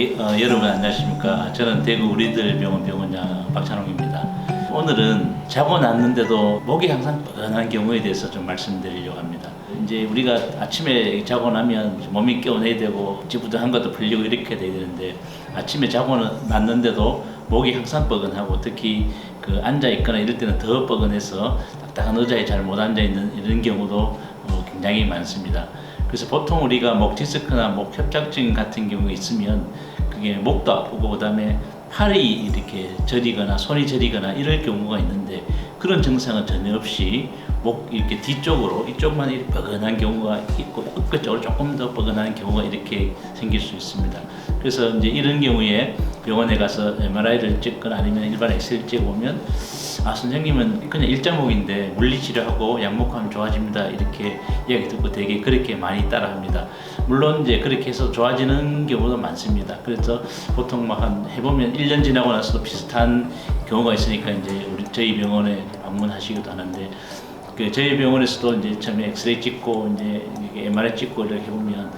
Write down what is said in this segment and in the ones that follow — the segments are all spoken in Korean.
여러분 안녕하십니까. 저는 대구 우리들 병원 병원장 박찬홍입니다. 오늘은 자고 났는데도 목이 항상 뻐근한 경우에 대해서 좀 말씀드리려고 합니다. 이제 우리가 아침에 자고 나면 몸이 깨어내야 되고 찌뿌둥한 것도 풀리고 이렇게 돼야 되는데, 아침에 자고 났는데도 목이 항상 뻐근하고, 특히 그 앉아 있거나 이럴 때는 더 뻐근해서 딱딱한 의자에 잘 못 앉아 있는 이런 경우도 굉장히 많습니다. 그래서 보통 우리가 목 디스크나 목 협착증 같은 경우가 있으면 그게 목도 아프고, 그다음에 팔이 이렇게 저리거나 손이 저리거나 이럴 경우가 있는데, 그런 증상은 전혀 없이 목 이렇게 뒤쪽으로 이쪽만 이렇게 뻐근한 경우가 있고, 어깨 쪽으로 조금 더 뻐근한 경우가 이렇게 생길 수 있습니다. 그래서 이제 이런 경우에 병원에 가서 MRI를 찍거나 아니면 일반 엑스레이를 찍어보면, 선생님은 그냥 일자목인데 물리치료하고 약목하면 좋아집니다, 이렇게 이야기 듣고 되게 그렇게 많이 따라합니다. 물론 이제 그렇게 해서 좋아지는 경우도 많습니다. 그래서 보통 막 한 해보면 1년 지나고 나서도 비슷한 경우가 있으니까 이제 저희 병원에 방문하시기도 하는데, 저희 병원에서도 이제 처음에 엑스레이 찍고 이제 MRI 찍고 이렇게 해보면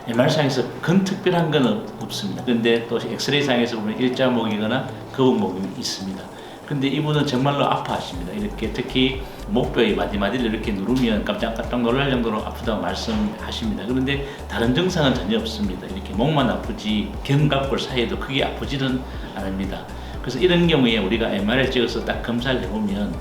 MR상에서 큰 특별한 건 없습니다. 근데 또 엑스레이 상에서 보면 일자목이거나 거북목이 있습니다. 근데 이분은 정말로 아파하십니다. 이렇게 특히 목뼈의 마디마디를 이렇게 누르면 깜짝깜짝 놀랄 정도로 아프다고 말씀하십니다. 그런데 다른 증상은 전혀 없습니다. 이렇게 목만 아프지 견갑골 사이에도 크게 아프지는 않습니다. 그래서 이런 경우에 우리가 MRI 찍어서 딱 검사를 해보면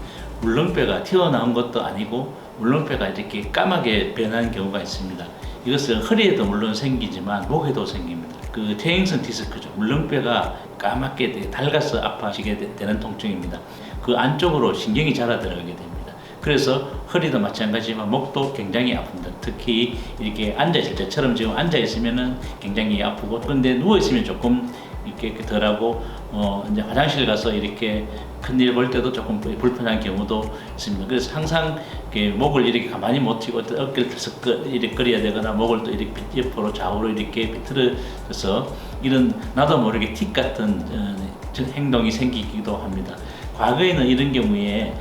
울렁뼈가 튀어나온 것도 아니고 울렁뼈가 이렇게 까맣게 변한 경우가 있습니다. 이것은 허리에도 물론 생기지만 목에도 생깁니다. 그 퇴행성 디스크죠. 울렁뼈가 까맣게 되게 닳아서 아파지게 되는 통증입니다. 그 안쪽으로 신경이 자라 들어가게 됩니다. 그래서 허리도 마찬가지지만 목도 굉장히 아픕니다. 특히 이렇게 앉아있을 때처럼 지금 앉아있으면은 굉장히 아프고, 그런데 누워있으면 조금 이렇게 덜하고, 이제 화장실 가서 이렇게 큰일 볼 때도 조금 불편한 경우도 있습니다. 그래서 항상 이렇게 목을 이렇게 가만히 못 튀고 어깨를 털썩 이렇게 끓여야 되거나, 목을 또 이렇게 옆으로 좌우로 이렇게 비틀어서 이런 나도 모르게 틱 같은 행동이 생기기도 합니다. 과거에는 이런 경우에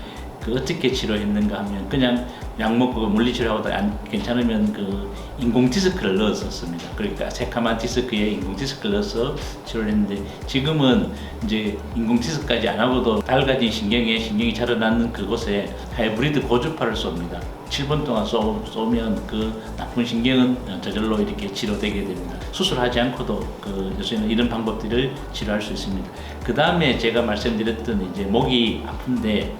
어떻게 치료했는가 하면 그냥 약 먹고 물리치료하고도 안 괜찮으면 그 인공 디스크를 넣었었습니다. 그러니까 새카만 디스크에 인공 디스크를 넣어서 치료를 했는데, 지금은 이제 인공 디스크까지 안 하고도 닳아진 신경이 자라나는 그곳에 하이브리드 고주파를 쏩니다. 7분 동안 쏘면 그 나쁜 신경은 저절로 이렇게 치료되게 됩니다. 수술하지 않고도 요새는 이런 방법들을 치료할 수 있습니다. 그 다음에 제가 말씀드렸던 이제 목이 아픈데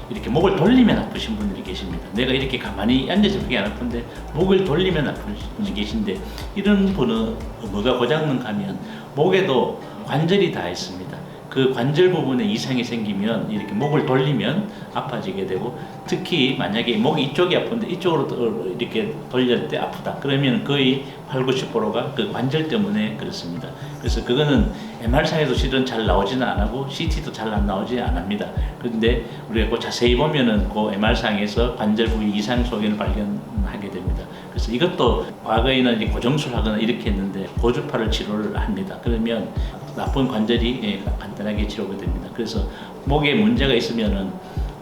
이렇게 목을 돌리면 아프신 분들이 계십니다. 내가 이렇게 가만히 앉아서 그게 안 아픈데 목을 돌리면 아픈 분이 계신데, 이런 분은 뭐가 고장난가 하면 목에도 관절이 다 있습니다. 그 관절 부분에 이상이 생기면 이렇게 목을 돌리면 아파지게 되고, 특히 만약에 목이 이쪽이 아픈데 이쪽으로 이렇게 돌릴 때 아프다 그러면 거의 80~90%가 그 관절 때문에 그렇습니다. 그래서 그거는 MR상에도 실은 잘 나오지는 않고 CT도 잘 안 나오지 않습니다. 그런데 우리가 그 자세히 보면은 그 MR상에서 관절 부위 이상 소견을 발견하게 됩니다. 그래서 이것도 과거에는 이제 고정술하거나 이렇게 했는데 고주파를 치료를 합니다. 그러면 나쁜 관절이 간단하게 치료가 됩니다. 그래서 목에 문제가 있으면은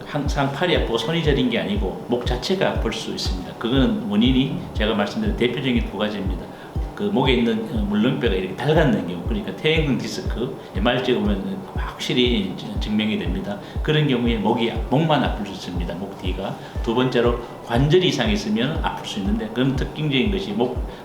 항상 팔이 아프고 손이 저린 게 아니고 목 자체가 아플 수 있습니다. 그거는 원인이 제가 말씀드린 대표적인 두 가지입니다. 그 목에 있는 물렁뼈가 이렇게 닳는 경우, 그러니까 퇴행성 디스크, MR 찍으면 확실히 증명이 됩니다. 그런 경우에 목만 아플 수 있습니다. 목 뒤가. 두 번째로 관절 이상이 있으면 아플 수 있는데, 그런 특징적인 것이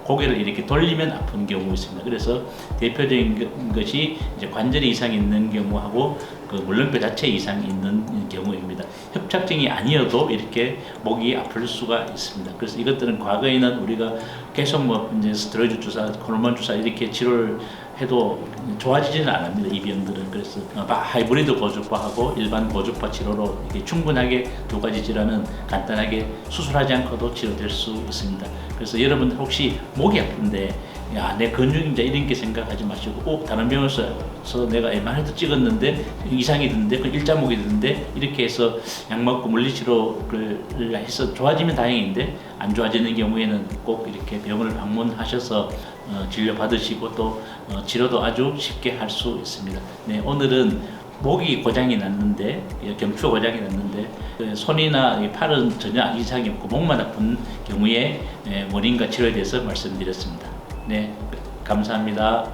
고개를 이렇게 돌리면 아픈 경우가 있습니다. 그래서 대표적인 것이 이제 관절이 이상이 있는 경우하고 그 물렁뼈 자체 이상이 있는 경우입니다. 협착증이 아니어도 이렇게 목이 아플 수가 있습니다. 그래서 이것들은 과거에는 우리가 계속 이제 스테로이드 주사, 호르몬 주사 이렇게 치료를 해도 좋아지지는 않습니다, 이 병들은. 그래서 하이브리드 고주파하고 일반 고주파 치료로 이렇게 충분하게 두 가지 질환은 간단하게 수술하지 않고도 치료될 수 있습니다. 그래서 여러분 혹시 목이 아픈데 내 근육인자 이런 게 생각하지 마시고, 다른 병원에서 내가 MRI도 찍었는데 이상이 드는데 그 일자목이 드는데 이렇게 해서 약 먹고 물리치료를 해서 좋아지면 다행인데, 안 좋아지는 경우에는 꼭 이렇게 병원을 방문하셔서 진료 받으시고 또 치료도 아주 쉽게 할 수 있습니다. 네, 오늘은 목이 고장이 났는데, 경추 고장이 났는데 손이나 팔은 전혀 이상이 없고 목만 아픈 경우에 원인과 치료에 대해서 말씀드렸습니다. 네, 감사합니다.